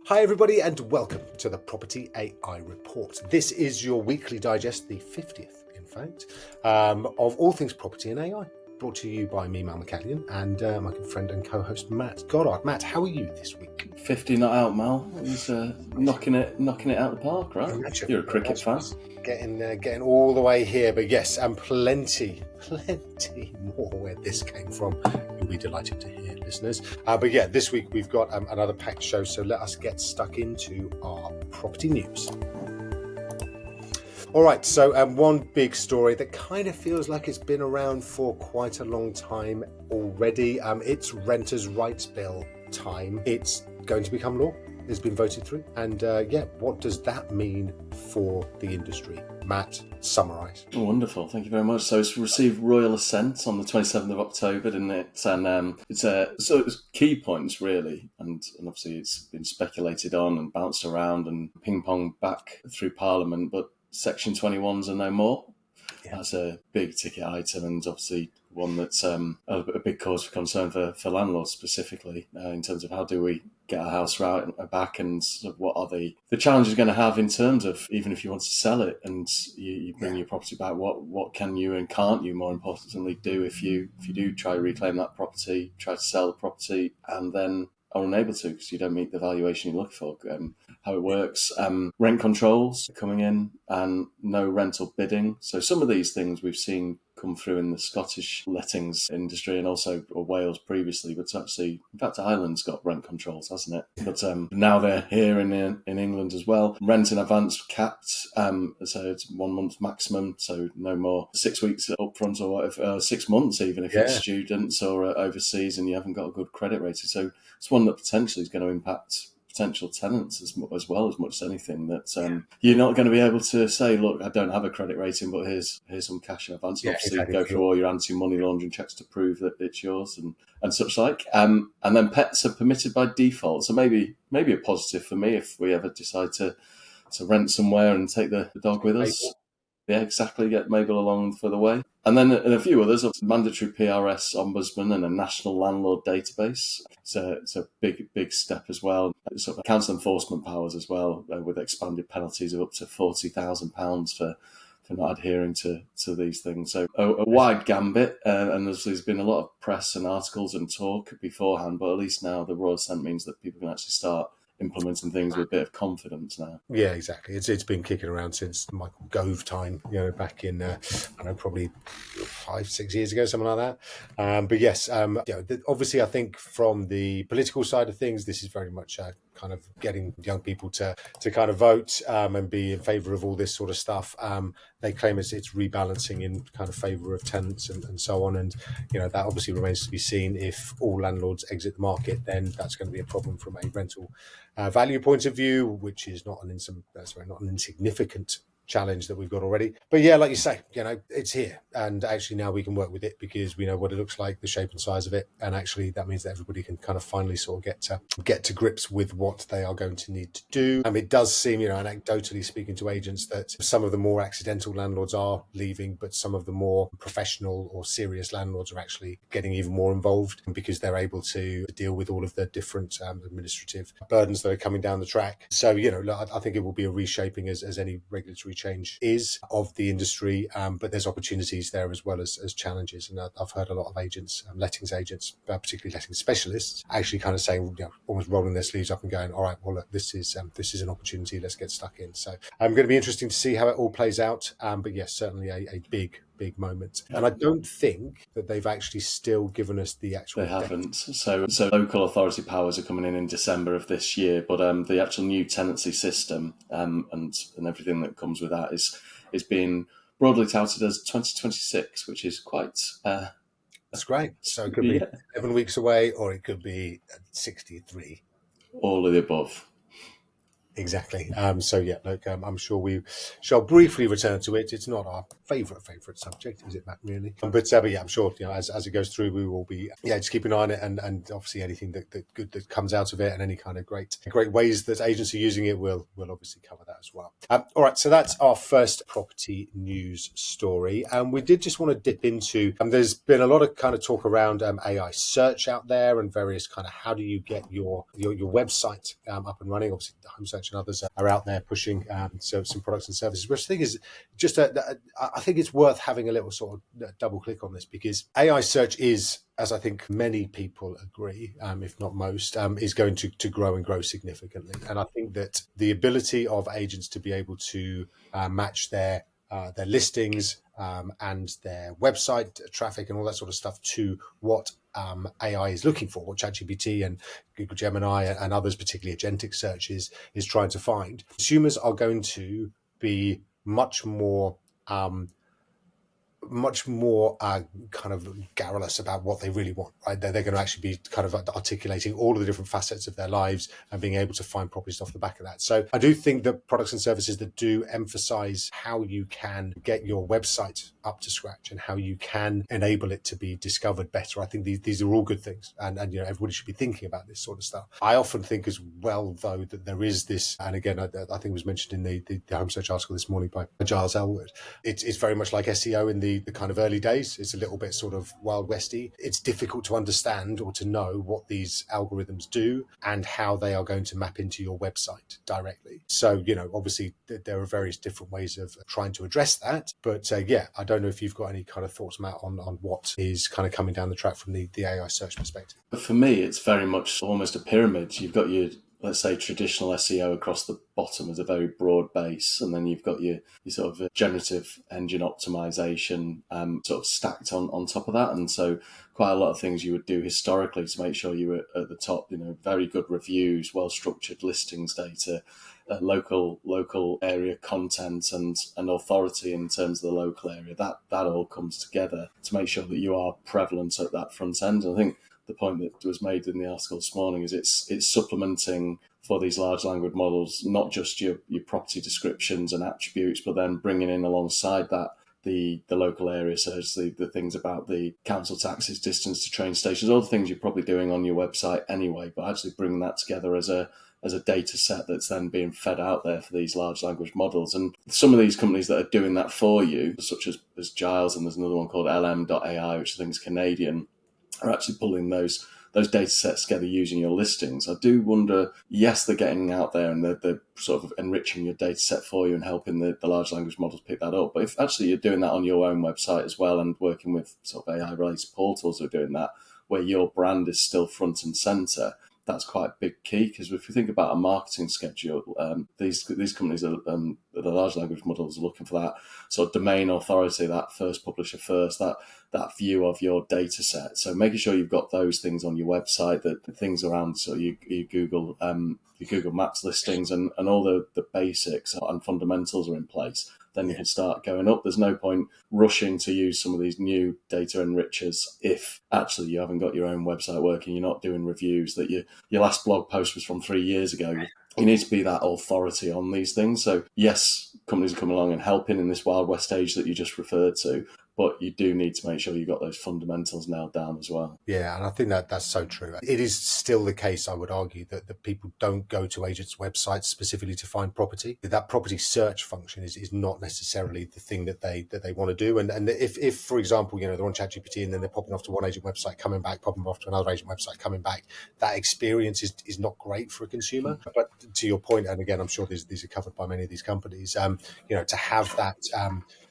Hi everybody and welcome to the Property AI Report. This is your weekly digest, the 50th in fact, of all things property and AI. Brought to you by me, Mal McCallion, and my good friend and co-host Matt Goddard. Matt, how are you this week? 50 not out, Mal. He's knocking it out of the park, right? Imagine, You're a cricket fan. Getting all the way here, but yes, and plenty more where this came from. You'll be delighted to hear, listeners. But yeah, this week we've got another packed show, so let us get stuck into our property news. All right, so one big story that kind of feels like it's been around for quite a long time already. It's Renters' Rights Bill time. It's going to become law. It's been voted through. And what does that mean for the industry? Matt, summarise. Oh, wonderful, thank you very much. So it's received royal assent on the 27th of October, didn't it? And it's key points really, and obviously it's been speculated on and bounced around and ping-ponged back through Parliament, but Section 21s are no more. Yeah. That's a big ticket item, and obviously one that's a big cause for concern for landlords specifically, in terms of how do we get our house right back, and sort of what are the challenges going to have in terms of, even if you want to sell it and you bring your property back, what can you and can't you, more importantly, do if you do try to reclaim that property, try to sell the property, and then are unable to because you don't meet the valuation you're looking for. How it works. Rent controls coming in and no rental bidding. So some of these things we've seen come through in the Scottish lettings industry and also Wales previously, but actually, in fact, Ireland's got rent controls, hasn't it? But now they're here in England as well. Rent in advance capped, so it's 1 month maximum, so no more 6 weeks upfront or whatever, 6 months even if it's students or overseas and you haven't got a good credit rating. So it's one that potentially is going to impact potential tenants as well as much as anything, that you're not going to be able to say, look, I don't have a credit rating, but here's some cash in advance. Obviously, exactly. Go through all your anti-money laundering checks to prove that it's yours and such like. And then pets are permitted by default. So maybe a positive for me if we ever decide to rent somewhere and take the dog with us. Yeah, exactly. Get Mabel along for the way. And then a few others, mandatory PRS ombudsman and a national landlord database. It's a big step as well. Sort of council enforcement powers as well, with expanded penalties of up to £40,000 for not adhering to these things. So a wide gambit, and there's been a lot of press and articles and talk beforehand, but at least now the royal assent means that people can actually start implementing things with a bit of confidence now. Yeah, exactly. It's been kicking around since Michael Gove time, back in I don't know, probably 5-6 years ago, something like that. But yes, obviously, I think from the political side of things, this is very much kind of getting young people to kind of vote and be in favour of all this sort of stuff. They claim it's rebalancing in kind of favour of tenants and so on, and that obviously remains to be seen. If all landlords exit the market, then that's going to be a problem from a rental value point of view, which is not an insignificant challenge that we've got already. But yeah, like you say, it's here, and actually now we can work with it because we know what it looks like, the shape and size of it, and actually that means that everybody can kind of finally sort of get to grips with what they are going to need to do. It does seem, anecdotally speaking to agents, that some of the more accidental landlords are leaving, but some of the more professional or serious landlords are actually getting even more involved because they're able to deal with all of the different administrative burdens that are coming down the track. So, I think it will be a reshaping as any regulatory change is of the industry, but there's opportunities there as well as challenges. And I've heard a lot of agents, lettings agents, particularly letting specialists, actually kind of saying, almost rolling their sleeves up and going, all right, well, look, this is an opportunity, let's get stuck in. So going to be interesting to see how it all plays out. But yes, certainly a big moment. And I don't think that they've actually still given us the actual They haven't. So local authority powers are coming in December of this year, but the actual new tenancy system and everything that comes with that is being broadly touted as 2026, which is quite... That's great. So it could be 11 weeks away, or it could be 63. All of the above. Exactly. So yeah, look, I'm sure we shall briefly return to it. It's not our favourite subject, is it, Matt? Really? But yeah, I'm sure as it goes through, we will be just keep an eye on it, and obviously anything that good that comes out of it, and any kind of great ways that agents are using it, we'll obviously cover that as well. All right, so that's our first property news story, and we did just want to dip into. There's been a lot of kind of talk around AI search out there, and various kind of how do you get your website up and running. Obviously, the Home Search and others are out there pushing some products and services, which I think is just I think it's worth having a little sort of double click on this, because AI search is, as I think many people agree, if not most, is going to grow and grow significantly. And I think that the ability of agents to be able to match their listings and their website traffic and all that sort of stuff to what AI is looking for, what ChatGPT and Google Gemini and others, particularly agentic search, is trying to find. Consumers are going to be much more kind of garrulous about what they really want, right? They're going to actually be kind of articulating all of the different facets of their lives and being able to find properties off the back of that. So I do think that products and services that do emphasize how you can get your website up to scratch and how you can enable it to be discovered better, I think these are all good things, and everybody should be thinking about this sort of stuff. I often think as well, though, that there is this, and again, I think it was mentioned in the Home Search article this morning by Giles Elwood. It's very much like SEO in the kind of early days. It's a little bit sort of Wild Westy. It's difficult to understand or to know what these algorithms do and how they are going to map into your website directly. So, obviously there are various different ways of trying to address that. But I don't know if you've got any kind of thoughts, Matt, on what is kind of coming down the track from the AI search perspective. But for me, it's very much almost a pyramid. You've got your, let's say, traditional SEO across the bottom as a very broad base, and then you've got your sort of generative engine optimization sort of stacked on top of that. And so quite a lot of things you would do historically to make sure you were at the top, very good reviews, well-structured listings data, local area content and authority in terms of the local area. That all comes together to make sure that you are prevalent at that front end. And I think the point that was made in the article this morning is it's supplementing for these large language models, not just your property descriptions and attributes, but then bringing in alongside that the local area search, the things about the council taxes, distance to train stations, all the things you're probably doing on your website anyway, but actually bringing that together as a data set that's then being fed out there for these large language models. And some of these companies that are doing that for you, such as Giles, and there's another one called LM.ai, which I think is Canadian, are actually pulling those data sets together using your listings. I do wonder, yes, they're getting out there and they're sort of enriching your data set for you and helping the large language models pick that up. But if actually you're doing that on your own website as well and working with sort of AI-related portals who are doing that, where your brand is still front and center, that's quite a big key. Because if you think about a marketing schedule, these companies, the large language models, are looking for that sort of domain authority, that first publisher first, that view of your data set. So making sure you've got those things on your website, that the things around your Google Maps listings and all the basics and fundamentals are in place, then you can start going up. There's no point rushing to use some of these new data enrichers if actually you haven't got your own website working, you're not doing reviews, that your last blog post was from 3 years ago. You need to be that authority on these things. So yes, companies are coming along and helping in this Wild West age that you just referred to, but you do need to make sure you've got those fundamentals nailed down as well. Yeah, and I think that's so true. It is still the case, I would argue, that people don't go to agents' websites specifically to find property. That property search function is not necessarily the thing that they want to do. And if for example, they're on ChatGPT and then they're popping off to one agent website, coming back, popping off to another agent website, coming back, that experience is not great for a consumer. But to your point, and again, I'm sure these are covered by many of these companies, to have that.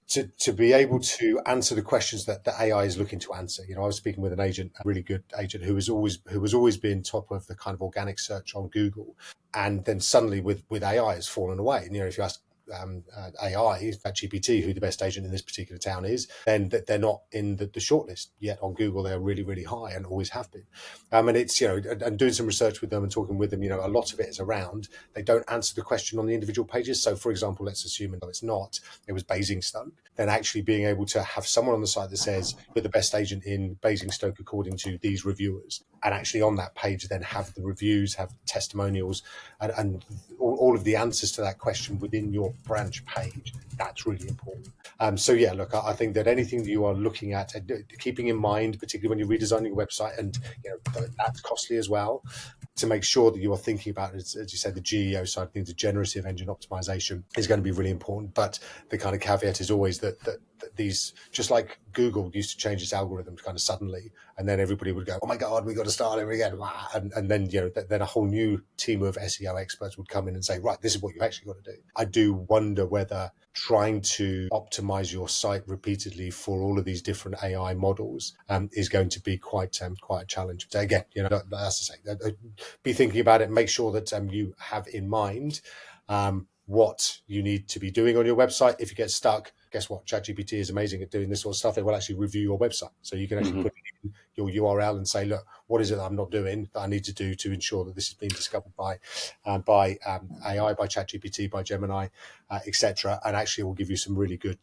To be able to answer the questions that the AI is looking to answer. I was speaking with an agent, a really good agent who has always been top of the kind of organic search on Google, and then suddenly with AI has fallen away. And if you ask AI, ChatGPT, who the best agent in this particular town is, then that they're not in the shortlist yet on Google. They're really, really high and always have been. And it's, and doing some research with them and talking with them, a lot of it is around, they don't answer the question on the individual pages. So, for example, let's assume, and it's not, it was Basingstoke, then actually being able to have someone on the site that says, we're the best agent in Basingstoke according to these reviewers. And actually on that page, then have the reviews, have testimonials, and all of the answers to that question within your branch page. That's really important. So yeah, look, I think that anything that you are looking at, keeping in mind, particularly when you're redesigning your website, and that's costly as well, to make sure that you are thinking about, as you said, the GEO side of things, the generative engine optimization is going to be really important. But the kind of caveat is always that these, just like Google used to change its algorithms kind of suddenly, and then everybody would go, oh my God, we got to start over again. And then, then a whole new team of SEO experts would come in and say, right, this is what you've actually got to do. I do wonder whether trying to optimize your site repeatedly for all of these different AI models is going to be quite a challenge. So again, as I say, be thinking about it. Make sure that you have in mind what you need to be doing on your website. If you get stuck, guess what? ChatGPT is amazing at doing this sort of stuff. It will actually review your website. So you can actually put in your URL and say, look, what is it that I'm not doing that I need to do to ensure that this is being discovered by AI, by ChatGPT, by Gemini, etc. And actually it will give you some really good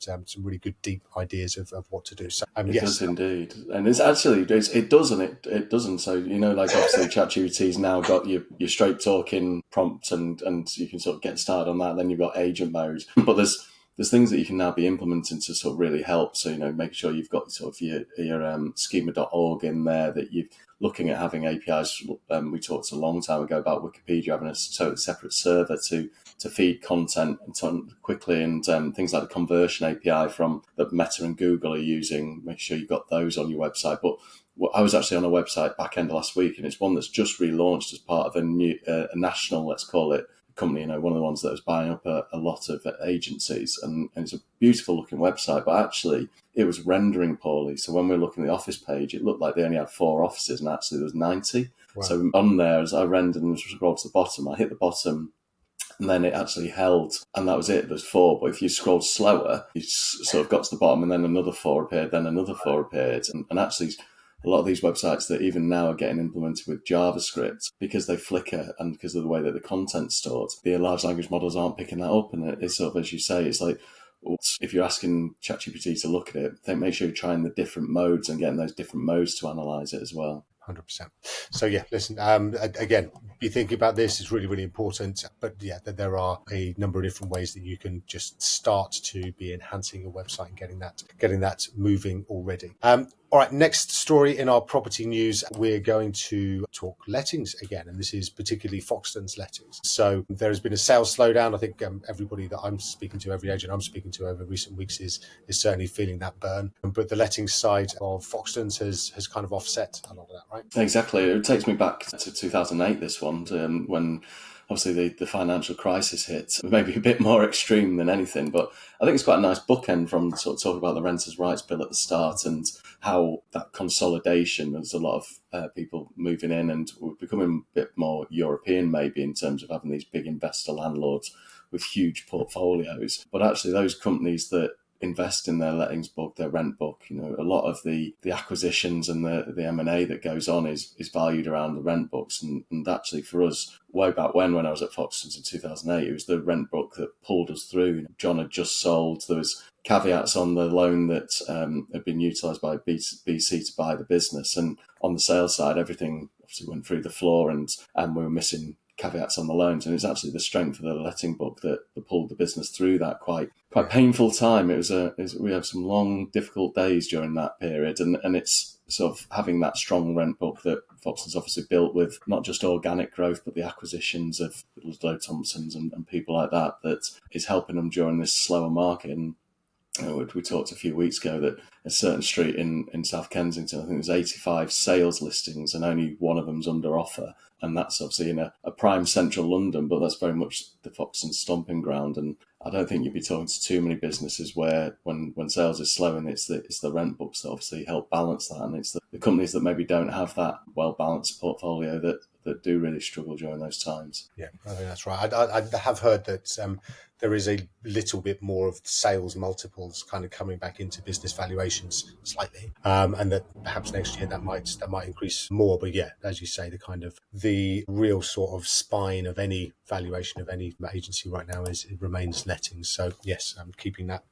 deep ideas of what to do. So it does indeed. And it's actually, it does and it doesn't. So, like obviously ChatGPT's now got your straight talking prompts and you can sort of get started on that. Then you've got agent mode, but there's things that you can now be implementing to sort of really help. So, make sure you've got sort of your schema.org in there, that you're looking at having APIs. We talked a long time ago about Wikipedia having a separate server to feed content and quickly, and things like the conversion API from that Meta and Google are using. Make sure you've got those on your website. But I was actually on a website back end of last week, and it's one that's just relaunched as part of a new a national, let's call it, company, one of the ones that was buying up a lot of agencies, and it's a beautiful looking website, but actually it was rendering poorly. So when we were looking at the office page, it looked like they only had 4 offices, and actually there was 90. Wow. So on there, as I rendered and scrolled to the bottom, I hit the bottom, and then it actually held, and that was it. There's 4, but if you scrolled slower, you sort of got to the bottom, and then another 4 appeared, then another 4 appeared, and actually a lot of these websites that even now are getting implemented with JavaScript, because they flicker and because of the way that the content's stored, the large language models aren't picking that up. And it's sort of, as you say, it's like, if you're asking ChatGPT to look at it, then make sure you're trying the different modes and getting those different modes to analyze it as well. 100%. So yeah, listen, again, be thinking about this. It's really, really important. But yeah, there are a number of different ways that you can just start to be enhancing your website and getting that moving already. All right, next story in our property news, we're going to talk lettings again, and this is particularly Foxtons lettings. So there has been a sales slowdown. I think everybody that I'm speaking to, every agent I'm speaking to over recent weeks is certainly feeling that burn. But the lettings side of Foxtons has kind of offset a lot of that, right? Exactly. It takes me back to 2008, this one, when obviously the financial crisis hit. Maybe a bit more extreme than anything, but I think it's quite a nice bookend from sort of talking about the Renters' Rights Bill at the start and how that consolidation, there's a lot of people moving in, and we're becoming a bit more European maybe in terms of having these big investor landlords with huge portfolios. But actually those companies that invest in their lettings book, their rent book, a lot of the acquisitions and the M&A that goes on is valued around the rent books. And actually for us, way back when I was at Foxtons in 2008, it was the rent book that pulled us through. John had just sold. There was caveats on the loan that had been utilised by BC to buy the business. And on the sales side, everything obviously went through the floor, and we were missing caveats on the loans, and it's actually the strength of the letting book that pulled the business through that quite painful time. We had some long, difficult days during that period, and it's sort of having that strong rent book that Foxtons obviously built with not just organic growth, but the acquisitions of Low Thompsons and people like that is helping them during this slower market. And we talked a few weeks ago that a certain street in South Kensington, I think there's 85 sales listings and only one of them's under offer. And that's obviously in a prime central London, but that's very much the Foxtons stomping ground. And I don't think you'd be talking to too many businesses where when sales is slowing, it's the rent books that obviously help balance that. And it's the companies that maybe don't have that well-balanced portfolio that that do really struggle during those times. Yeah, I think that's right. I have heard that there is a little bit more of sales multiples kind of coming back into business valuations slightly, and that perhaps next year that might increase more. But yeah, as you say, the real sort of spine of any valuation of any agency right now it remains lettings. So yes, I'm keeping that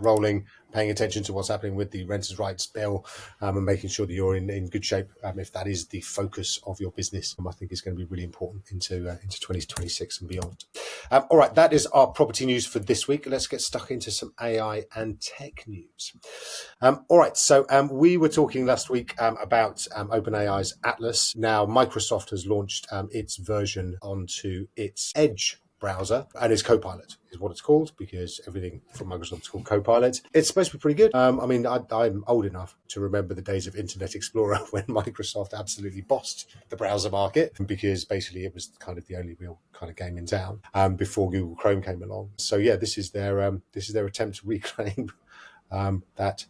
rolling, paying attention to what's happening with the renters' rights bill, and making sure that you're in good shape. If that is the focus of your business, I think it's going to be really important into 2026 and beyond. All right, that is our property news for this week. Let's get stuck into some AI and tech news. All right, so we were talking last week about OpenAI's Atlas. Now, Microsoft has launched its version onto its Edge browser, and it's Copilot is what it's called, because everything from Microsoft is called Copilot. It's supposed to be pretty good. I mean, I'm old enough to remember the days of Internet Explorer when Microsoft absolutely bossed the browser market, because basically it was kind of the only real kind of game in town before Google Chrome came along. So yeah, this is their attempt to reclaim that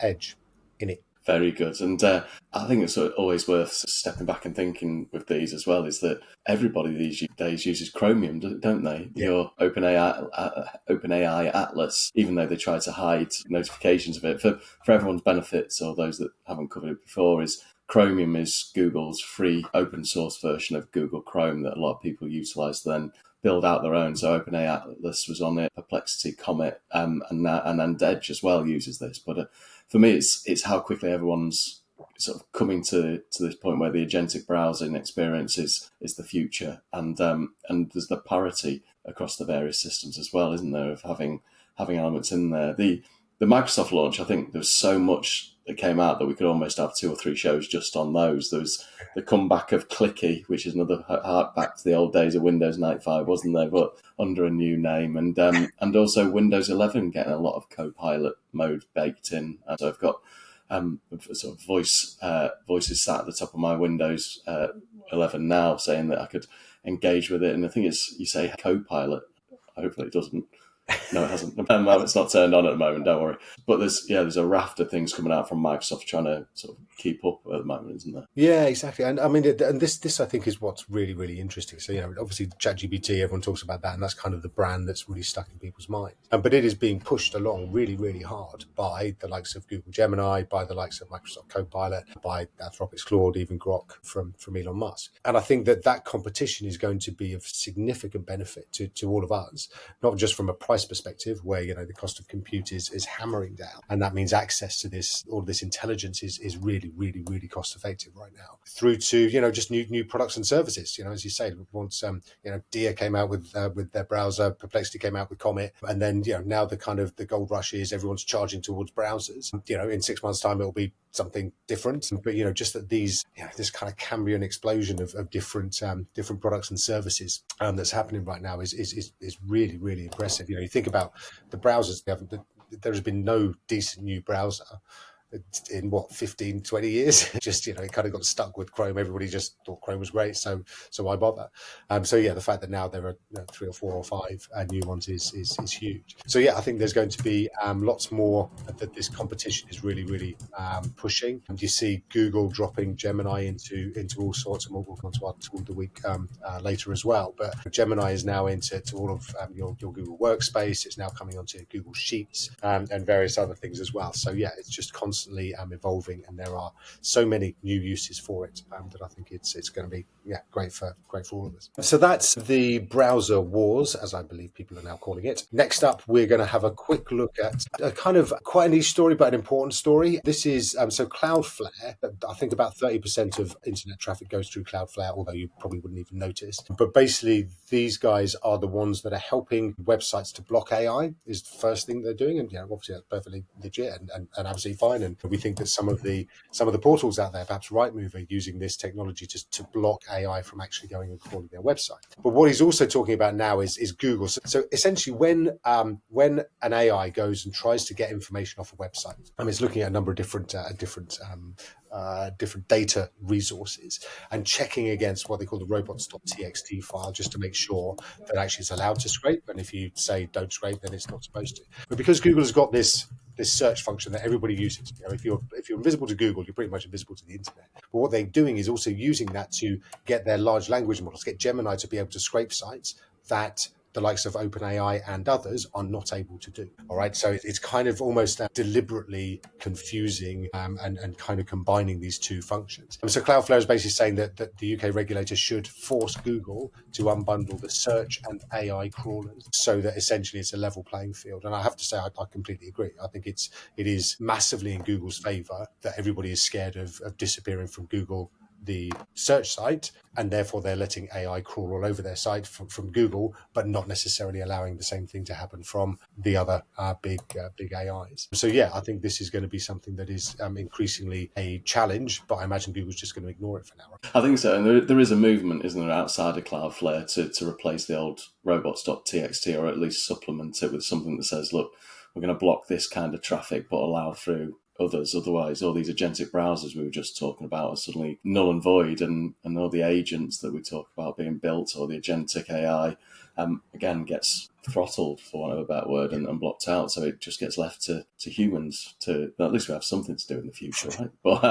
Edge in it. Very good. And I think it's always worth stepping back and thinking with these as well, is that everybody these days uses Chromium, don't they? Yeah. Your OpenAI Atlas, even though they try to hide notifications of it, for everyone's benefits, or those that haven't covered it before, is Chromium is Google's free open source version of Google Chrome that a lot of people utilize to then build out their own. So OpenAI Atlas was on it, Perplexity, Comet, and then Edge as well uses this. But for me, it's how quickly everyone's sort of coming to this point where the agentic browsing experience is the future, and there's the parity across the various systems as well, isn't there, of having elements in there. The Microsoft launch, I think there's so much that came out that we could almost have 2 or 3 shows just on those. There was the comeback of Clicky, which is another hark back to the old days of Windows 95, wasn't there? But under a new name, and also Windows 11 getting a lot of Copilot mode baked in. And so I've got sort of voices sat at the top of my Windows 11 now, saying that I could engage with it. And I think you say Copilot. Hopefully it doesn't. No, it hasn't. It's not turned on at the moment, don't worry. But there's a raft of things coming out from Microsoft trying to sort of keep up at the moment, isn't there? Yeah, exactly. And I mean, and this I think is what's really, really interesting. So, obviously ChatGPT, everyone talks about that, and that's kind of the brand that's really stuck in people's minds. But it is being pushed along really, really hard by the likes of Google Gemini, by the likes of Microsoft Copilot, by Anthropic's Claude, even Grok from Elon Musk. And I think that competition is going to be of significant benefit to all of us, not just from a price perspective, where the cost of compute is hammering down, and that means access to all this intelligence is really, really, really cost effective right now, through to just new products and services. As you say, once Dia came out with their browser, Perplexity came out with Comet, and then now the gold rush is everyone's charging towards browsers. In 6 months' time it'll be something different, but just that this kind of Cambrian explosion of different products and services that's happening right now is really, really impressive. You think about the browsers, there has been no decent new browser in 15, 20 years. Just it kind of got stuck with Chrome. Everybody just thought Chrome was great, so why bother? So yeah, the fact that now there are 3 or 4 or 5 new ones is huge. So yeah, I think there's going to be lots more that this competition is really, really pushing. And you see Google dropping Gemini into all sorts, and we'll come on to our tool of the week later as well. But Gemini is now into all of your Google Workspace. It's now coming onto Google Sheets and various other things as well. So yeah, it's just constantly evolving, and there are so many new uses for it that I think it's going to be great for all of us. So that's the browser wars, as I believe people are now calling it. Next up, we're going to have a quick look at a kind of quite a niche story, but an important story. This is so Cloudflare. I think about 30% of internet traffic goes through Cloudflare, although you probably wouldn't even notice. But basically, these guys are the ones that are helping websites to block AI. Is the first thing they're doing, and obviously that's perfectly legit and absolutely fine. And we think that some of the portals out there, perhaps Rightmove, are using this technology to block AI from actually going and crawling their website. But what he's also talking about now is Google. So essentially, when an AI goes and tries to get information off a website, it's looking at a number of different data resources and checking against what they call the robots.txt file, just to make sure that actually it's allowed to scrape. And if you say don't scrape, then it's not supposed to. But because Google has got this this search function that everybody uses. If you're invisible to Google, you're pretty much invisible to the internet. But what they're doing is also using that to get their large language models, get Gemini to be able to scrape sites that the likes of OpenAI and others are not able to do. All right, so it's kind of almost deliberately confusing and kind of combining these two functions. So Cloudflare is basically saying that the UK regulator should force Google to unbundle the search and AI crawlers so that essentially it's a level playing field. And I have to say, I completely agree. I think it is massively in Google's favor that everybody is scared of disappearing from Google, the search site, and therefore they're letting AI crawl all over their site from Google, but not necessarily allowing the same thing to happen from the other big AIs. So yeah, I think this is going to be something that is increasingly a challenge, but I imagine Google's just going to ignore it for now. I think so, and there is a movement, isn't there, outside of Cloudflare to replace the old robots.txt, or at least supplement it with something that says, look, we're going to block this kind of traffic, but allow through others. Otherwise, all these agentic browsers we were just talking about are suddenly null and void, and all the agents that we talk about being built, or the agentic AI, again, gets throttled, for want of a better word, and blocked out. So it just gets left to humans to, well, at least we have something to do in the future, right? But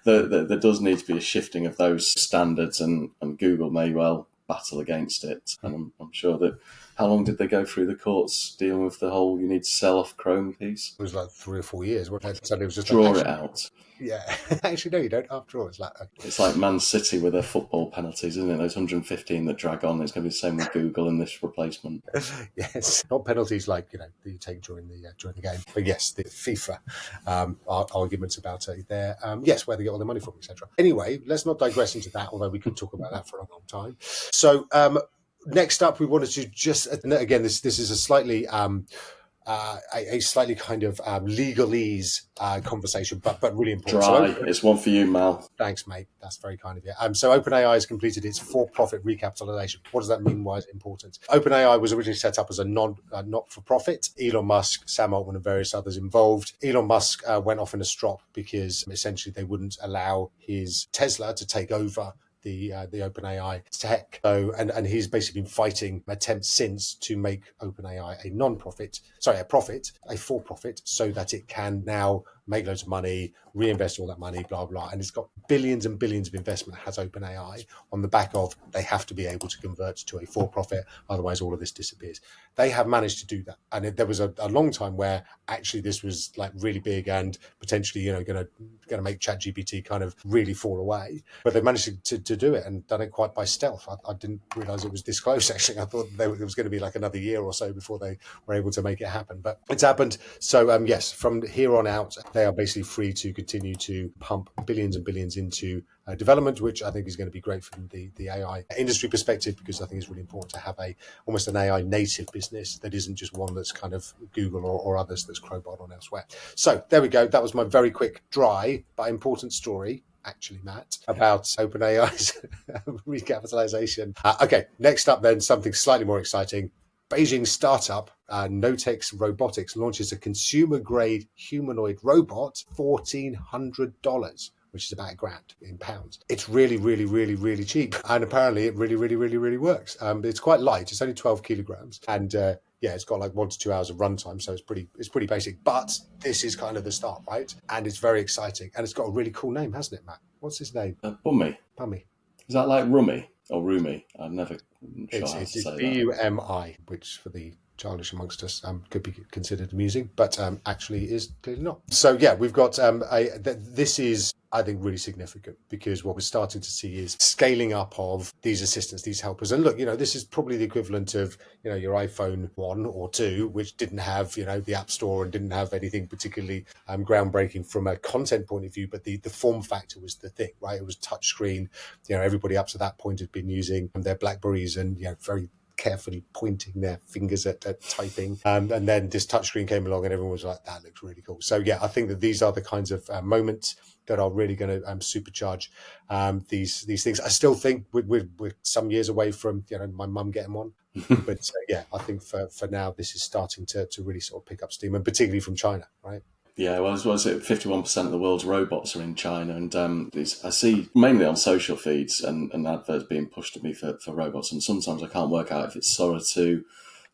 there does need to be a shifting of those standards, and Google may well battle against it. And I'm sure that, how long did they go through the courts dealing with the whole you need to sell off Chrome piece? It was like 3 or 4 years. Suddenly it was just draw it out. Yeah, actually, no, you don't. After all, it's like Man City with their football penalties, isn't it? Those 115 that drag on. It's going to be the same with Google in this replacement. Yes, not penalties like that you take during the game, but yes, the FIFA arguments about it there. Yes, where they get all the money from, etc. Anyway, let's not digress into that. Although we could talk about that for a long time. So next up, we wanted to just again, this is a slightly slightly kind of legalese conversation, but really important. Dry. So it's one for you, Mal. Thanks, mate. That's very kind of you. So OpenAI has completed its for-profit recapitalization. What does that mean? Why is it important? OpenAI was originally set up as a not-for-profit. Elon Musk, Sam Altman, and various others involved. Elon Musk went off in a strop because essentially they wouldn't allow his Tesla to take over the OpenAI tech. So, and he's basically been fighting attempts since to make OpenAI a for-profit, so that it can now make loads of money, reinvest all that money, blah, blah. And it's got billions and billions of investment, has OpenAI, on the back of they have to be able to convert to a for-profit, otherwise all of this disappears. They have managed to do that. And there was a long time where actually this was like really big and potentially, going to make ChatGPT kind of really fall away. But they managed to do it and done it quite by stealth. I didn't realize it was this close, actually. I thought it was going to be like another year or so before they were able to make it happen. But it's happened. So yes, from here on out, they are basically free to continue to pump billions and billions into development, which I think is going to be great from the AI industry perspective, because I think it's really important to have almost an AI native business that isn't just one that's kind of Google or others that's crowbarred on elsewhere. So there we go. That was my very quick, dry, but important story, actually, Matt, about OpenAI's recapitalization. Okay, next up then, something slightly more exciting. Beijing startup Notex Robotics launches a consumer-grade humanoid robot, $1,400, which is about $1,000 in pounds. It's really, really, really, really cheap, and apparently it really, really, really, really works. It's quite light; it's only 12 kilograms, and it's got like 1 to 2 hours of runtime, so it's pretty basic. But this is kind of the start, right? And it's very exciting, and it's got a really cool name, hasn't it, Matt? What's his name? Bummy. Bummy. Is that like Rummy or Rumi? I've never. It's BUMI, which for the childish amongst us could be considered amusing, but actually is clearly not. So yeah, we've got this is, I think, really significant, because what we're starting to see is scaling up of these assistants, these helpers. And look, this is probably the equivalent of, your iPhone 1 or 2, which didn't have, the App Store and didn't have anything particularly groundbreaking from a content point of view, but the form factor was the thing, right? It was touchscreen. Everybody up to that point had been using their BlackBerries and, very carefully pointing their fingers at typing. And then this touchscreen came along and everyone was like, that looks really cool. So yeah, I think that these are the kinds of moments that are really going to supercharge these things. I still think we're some years away from my mum getting one. But yeah, I think for now, this is starting to really sort of pick up steam, and particularly from China, right? Yeah, well, as well as 51% of the world's robots are in China, and I see mainly on social feeds and adverts being pushed at me for robots, and sometimes I can't work out if it's Sora 2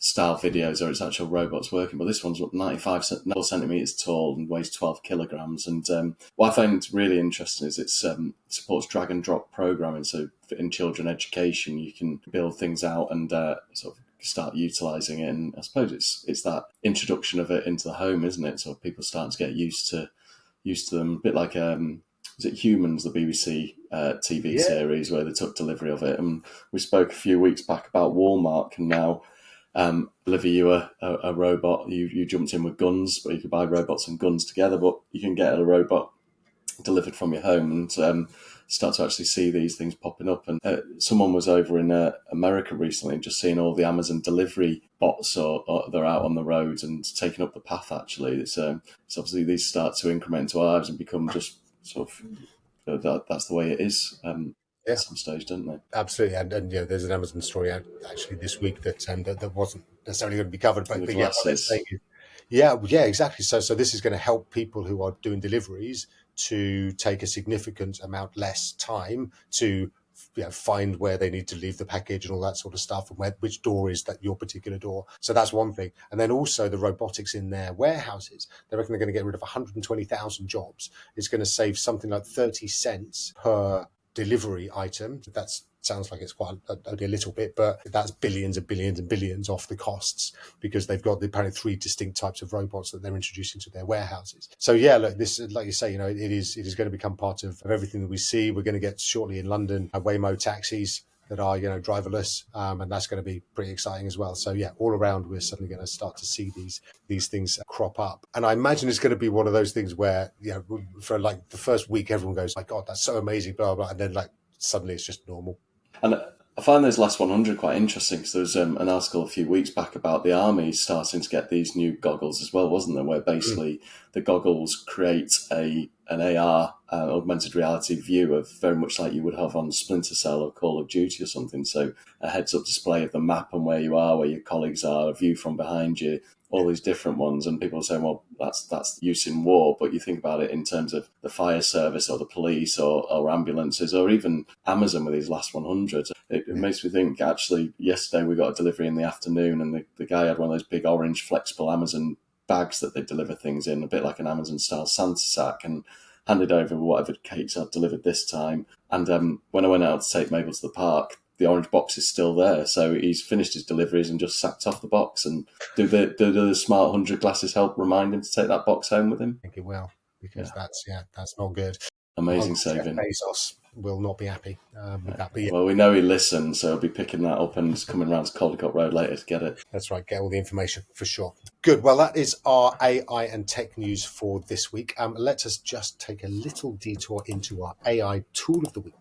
style videos or it's actual robots working. But this one's 95 centimeters tall and weighs 12 kilograms. And what I find really interesting is it supports drag and drop programming. So in children education, you can build things out and sort of start utilizing it. And I suppose it's that introduction of it into the home, isn't it? So people starting to get used to them, a bit like was it Humans, the BBC TV series where they took delivery of it. And we spoke a few weeks back about Walmart can now deliver you a robot. You jumped in with guns, but you could buy robots and guns together, but you can get a robot delivered from your home and start to actually see these things popping up. And someone was over in America recently and just seeing all the Amazon delivery bots or they're out on the roads and taking up the path. Actually, it's obviously these start to increment to our lives and become just sort of that's the way it is at some stage, don't they? Absolutely, and there's an Amazon story out actually this week that wasn't necessarily going to be covered, but yeah, what they're saying is, yeah, exactly. So this is going to help people who are doing deliveries to take a significant amount less time to find where they need to leave the package and all that sort of stuff, and which door is that your particular door. So that's one thing. And then also the robotics in their warehouses. They reckon they're going to get rid of 120,000 jobs. It's going to save something like 30 cents per delivery item. That sounds like it's quite only a little bit, but that's billions and billions and billions off the costs because they've got apparently 3 distinct types of robots that they're introducing to their warehouses. So yeah, look, this, like you say, it is going to become part of everything that we see. We're going to get shortly in London Waymo taxis that are driverless, and that's going to be pretty exciting as well. So yeah, all around we're suddenly going to start to see these things crop up, and I imagine it's going to be one of those things where for like the first week everyone goes, "My God, that's so amazing," blah blah, and then like suddenly it's just normal. And I find those last 100 quite interesting because there was an article a few weeks back about the army starting to get these new goggles as well, wasn't there? Where basically the goggles create an AR, augmented reality view of very much like you would have on Splinter Cell or Call of Duty or something. So a heads-up display of the map and where you are, where your colleagues are, a view from behind you, all these different ones. And people are saying, well, that's use in war. But you think about it in terms of the fire service or the police or ambulances or even Amazon with these last 100. It makes me think, actually, yesterday we got a delivery in the afternoon and the guy had one of those big orange flexible Amazon bags that they deliver things in, a bit like an Amazon-style Santa sack, and handed over whatever cakes I'd delivered this time. And when I went out to take Mabel to the park, the orange box is still there. So he's finished his deliveries and just sacked off the box. And do the smart 100 glasses help remind him to take that box home with him? I think it will, because that's not good. Amazing saving. Jeff Bezos will not be happy with that. But well, we know he listens, so he'll be picking that up and coming around to Caldecott Road later to get it. That's right, get all the information for sure. Good. Well, that is our AI and tech news for this week. Let us just take a little detour into our AI tool of the week.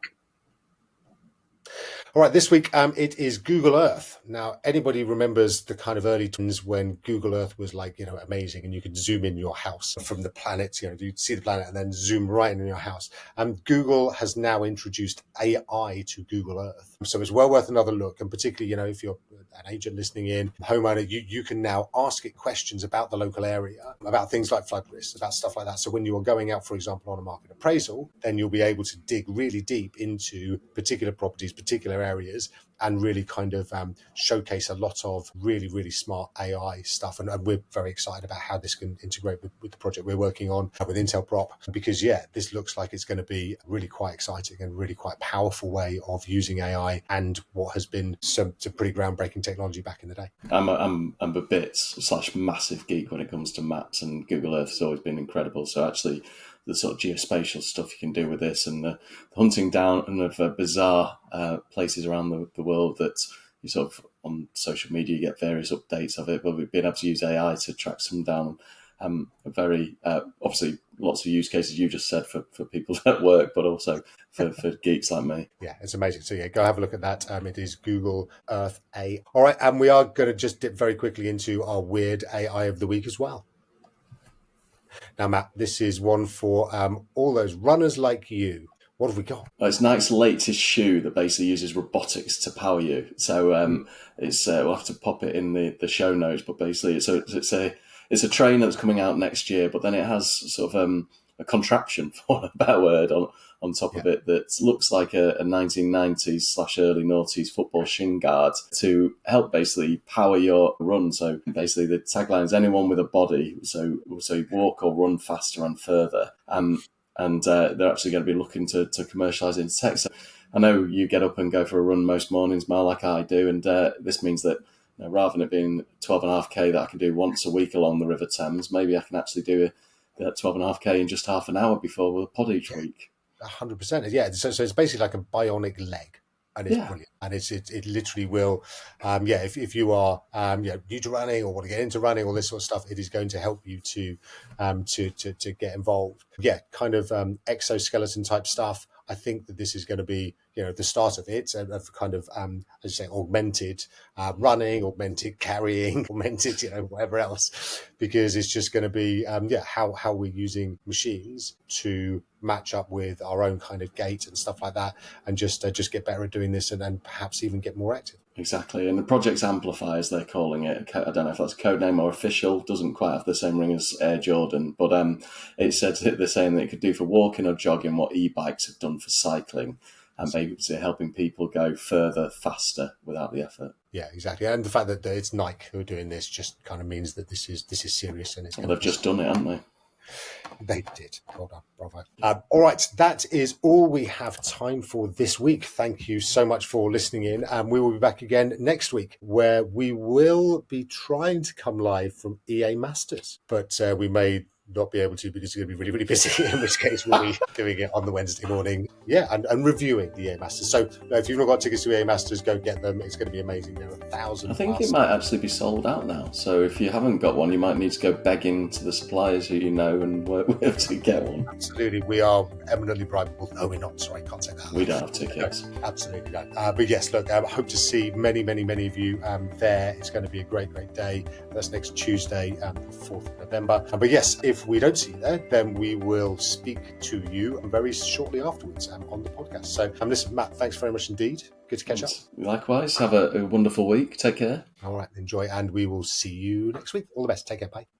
All right, this week it is Google Earth. Now, anybody remembers the kind of early times when Google Earth was like, amazing, and you could zoom in your house from the planet, you'd see the planet and then zoom right in your house. And Google has now introduced AI to Google Earth. So it's well worth another look. And particularly, if you're an agent listening in, homeowner, you can now ask it questions about the local area, about things like flood risks, about stuff like that. So when you are going out, for example, on a market appraisal, then you'll be able to dig really deep into particular properties, particular areas, and really kind of showcase a lot of really, really smart AI stuff. And we're very excited about how this can integrate with the project we're working on with Intel Prop, because, this looks like it's going to be really quite exciting and really quite powerful way of using AI and what has been some pretty groundbreaking technology back in the day. I'm a bit / massive geek when it comes to maps, and Google Earth has always been incredible. So actually, the sort of geospatial stuff you can do with this and the hunting down of bizarre places around the world that you sort of on social media you get various updates of it, but we've been able to use AI to track some down. Very obviously lots of use cases you just said for people at work, but also for geeks like me. Yeah, it's amazing. So go have a look at that. It is Google Earth AI. All right, and we are going to just dip very quickly into our weird AI of the week as well. Now, Matt, this is one for all those runners like you. What have we got? It's Nike's latest shoe that basically uses robotics to power you. So it's we'll have to pop it in the show notes. But basically, it's a trainer that's coming out next year. But then it has sort of a contraption, for a better word, on top of it that looks like a 1990s/early noughties football shin guard to help basically power your run. So basically the tagline is anyone with a body, so walk or run faster and further. And they're actually going to be looking to commercialise into tech. So I know you get up and go for a run most mornings, Mal, like I do, and this means that rather than it being 12.5k that I can do once a week along the River Thames, maybe I can actually do that 12.5k in just half an hour before the pod each week. 100%. Yeah. So it's basically like a bionic leg. And it's brilliant, and it literally will, if you are new to running or want to get into running, all this sort of stuff, it is going to help you to get involved. Yeah, kind of exoskeleton type stuff. I think that this is going to be the start of it, of kind of as you say, augmented running, augmented carrying, augmented whatever else, because it's just going to be how we're using machines to match up with our own kind of gait and stuff like that, and just get better at doing this, and then perhaps even get more active. Exactly, and the Project Amplify, as they're calling it, I don't know if that's a code name or official, doesn't quite have the same ring as Air Jordan, but it said they're saying that it could do for walking or jogging what e-bikes have done for cycling, and basically helping people go further, faster, without the effort. Yeah, exactly, and the fact that it's Nike who are doing this just kind of means that this is serious, and it's. Well, they've just done it, haven't they? They did. Well done. Bravo. All right. That is all we have time for this week. Thank you so much for listening in. And we will be back again next week, where we will be trying to come live from EA Masters. But we may not be able to because it's going to be really, really busy, in which case we'll be doing it on the Wednesday morning. Yeah, and reviewing the EA Masters. So if you've not got tickets to EA Masters, go get them. It's going to be amazing. There are 1,000. I think it might actually be sold out now. So if you haven't got one, you might need to go begging to the suppliers who you know and work with to get one. Absolutely. We are eminently bribable. No, we're not. Sorry, can't say that. We don't have tickets. No, absolutely not. But yes, look, I hope to see many, many, many of you there. It's going to be a great, great day. That's next Tuesday, the 4th of November. But yes, if we don't see you there, then we will speak to you very shortly afterwards on the podcast. So listen, Matt, thanks very much indeed. Good to catch up. Likewise. Have a wonderful week. Take care. All right. Enjoy. And we will see you next week. All the best. Take care. Bye.